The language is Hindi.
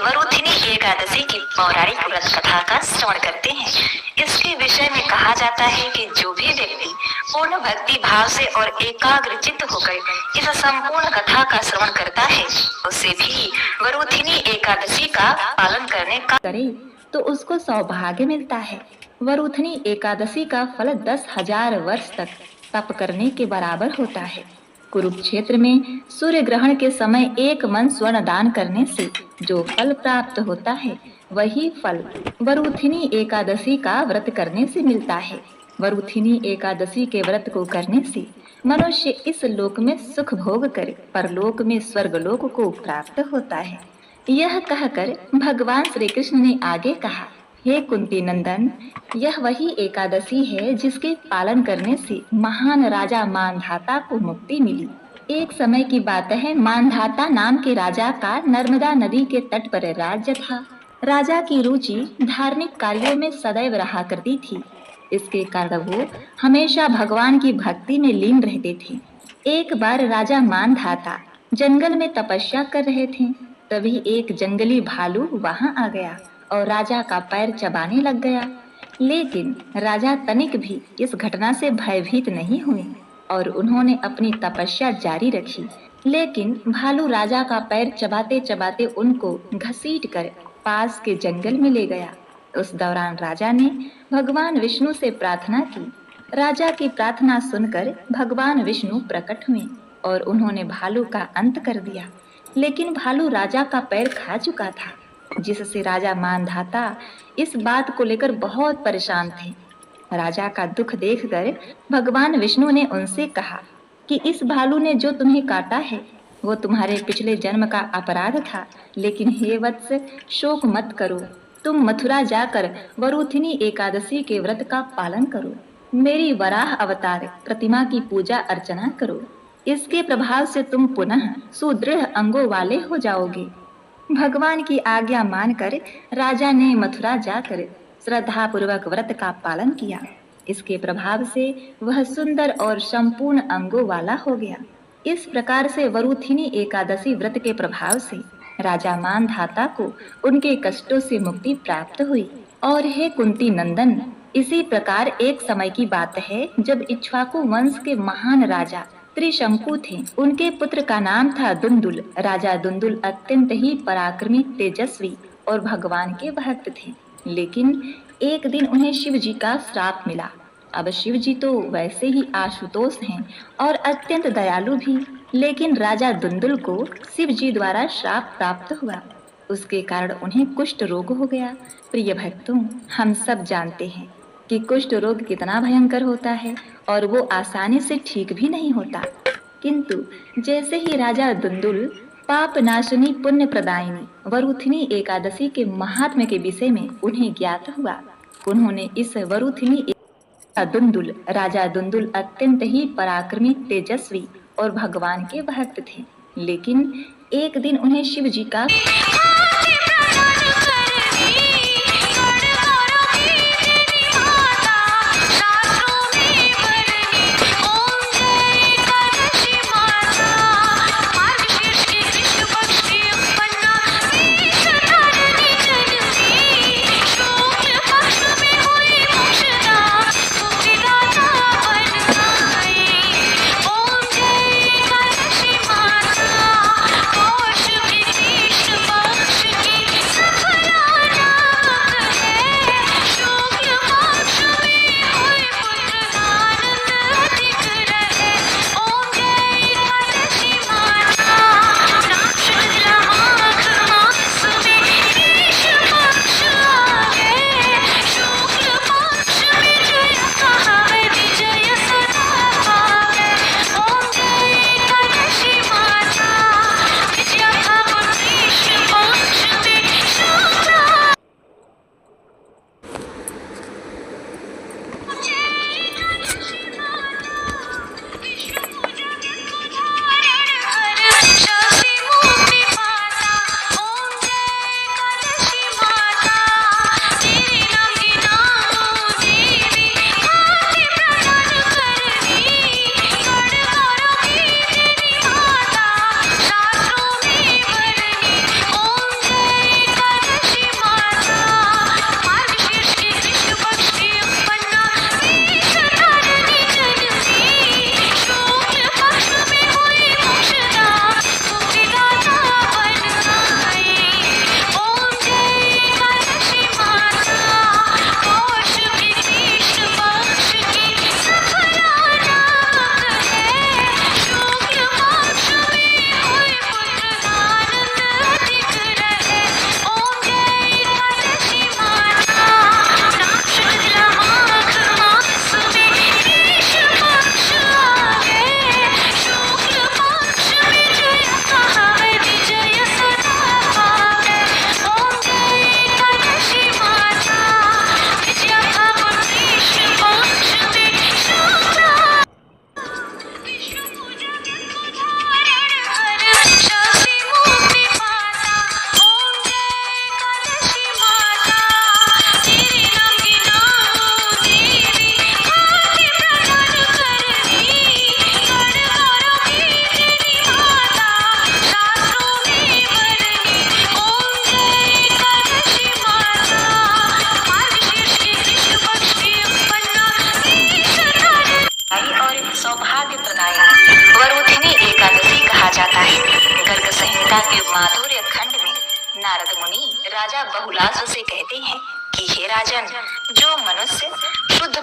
वरुथिनी एकादशी की पौराणिक व्रत कथा का श्रवण करते हैं। इसके विषय में कहा जाता है कि जो भी व्यक्ति पूर्ण भक्ति भाव से और एकाग्र चित्त होकर इस संपूर्ण कथा का श्रवण करता है, उसे भी वरुथिनी एकादशी का पालन करने का करे तो उसको सौभाग्य मिलता है। वरुथिनी एकादशी का फल 10,000 वर्ष तक तप करने के बराबर होता है। कुरुक्षेत्र में सूर्य ग्रहण के समय 1 मन स्वर्ण दान करने से जो फल प्राप्त होता है, वही फल वरुथिनी एकादशी का व्रत करने से मिलता है। वरुथिनी एकादशी के व्रत को करने से मनुष्य इस लोक में सुख भोग कर परलोक में स्वर्गलोक को प्राप्त होता है। यह कहकर भगवान श्री कृष्ण ने आगे कहा, हे कुंती नंदन, यह वही एकादशी है जिसके पालन करने से महान राजा मानधाता को मुक्ति मिली। एक समय की बात है, मानधाता नाम के राजा का नर्मदा नदी के तट पर राज्य था। राजा की रुचि धार्मिक कार्यों में सदैव रहा करती थी। इसके कारण वो हमेशा भगवान की भक्ति में लीन रहते थे। एक बार राजा मानधाता जंगल में तपस्या कर रहे थे। तभी एक जंगली भालू वहां आ गया और राजा का पैर चबाने लग गया। लेकिन राजा तनिक भी इस घटना से भयभीत नहीं हुए और उन्होंने अपनी तपस्या जारी रखी। लेकिन भालू राजा का पैर चबाते चबाते उनको घसीट कर पास के जंगल में ले गया। उस दौरान राजा ने भगवान विष्णु से प्रार्थना की। राजा की प्रार्थना सुनकर भगवान विष्णु प्रकट हुए और उन्होंने भालू का अंत कर दिया। लेकिन भालू राजा का पैर खा चुका था, जिससे राजा मानधाता इस बात को लेकर बहुत परेशान थे। राजा का दुख देखकर भगवान विष्णु ने उनसे कहा कि इस भालू ने जो तुम्हें काटा है वो तुम्हारे पिछले जन्म का अपराध था। लेकिन हे वत्स, शोक मत करो, तुम मथुरा जाकर वरुथिनी एकादशी के व्रत का पालन करो। मेरी वराह अवतार प्रतिमा की पूजा अर्चना करो। इसके प्रभाव से तुम पुनः सुदृढ़ अंगों वाले हो जाओगे। भगवान की आज्ञा मानकर राजा ने मथुरा जाकर श्रद्धा पूर्वक व्रत का पालन किया। इसके प्रभाव से वह सुंदर और संपूर्ण अंगों वाला हो गया। इस प्रकार से वरुथिनी एकादशी व्रत के प्रभाव से राजा मानधाता को उनके कष्टों से मुक्ति प्राप्त हुई। और हे कुंती नंदन, इसी प्रकार एक समय की बात है जब इक्ष्वाकु वंश के महान राजा त्रिशंकु थे। उनके पुत्र का नाम था दुंदुल। राजा दुंदुल अत्यंत ही पराक्रमी, तेजस्वी और भगवान के भक्त थे। लेकिन एक दिन उन्हें शिव जी का श्राप मिला। अब शिव जी तो वैसे ही आशुतोष हैं और अत्यंत दयालु भी, लेकिन राजा दुंदुल को शिव जी द्वारा श्राप प्राप्त हुआ। उसके कारण उन्हें कुष्ठ रोग हो गया। प्रिय भक्तों, हम सब जानते हैं कि कुष्ठ रोग कितना भयंकर होता है और वो आसानी से ठीक भी नहीं होता। किंतु जैसे ही राजा दुंदुल पाप नाशनी पुण्य प्रदायिनी वरुथिनी एकादशी के महात्म्य के विषय में उन्हें ज्ञात हुआ, उन्होंने इस वरुथिनी दुंदुल राजा दुंदुल अत्यंत ही पराक्रमी, तेजस्वी और भगवान के भक्त थे। लेकिन एक दिन उन्हें शिव जी का के माधुर्य खंड में नारद मुनि राजा बहुलास से कहते हैं कि हे राजन, जो मनुष्य शुद्ध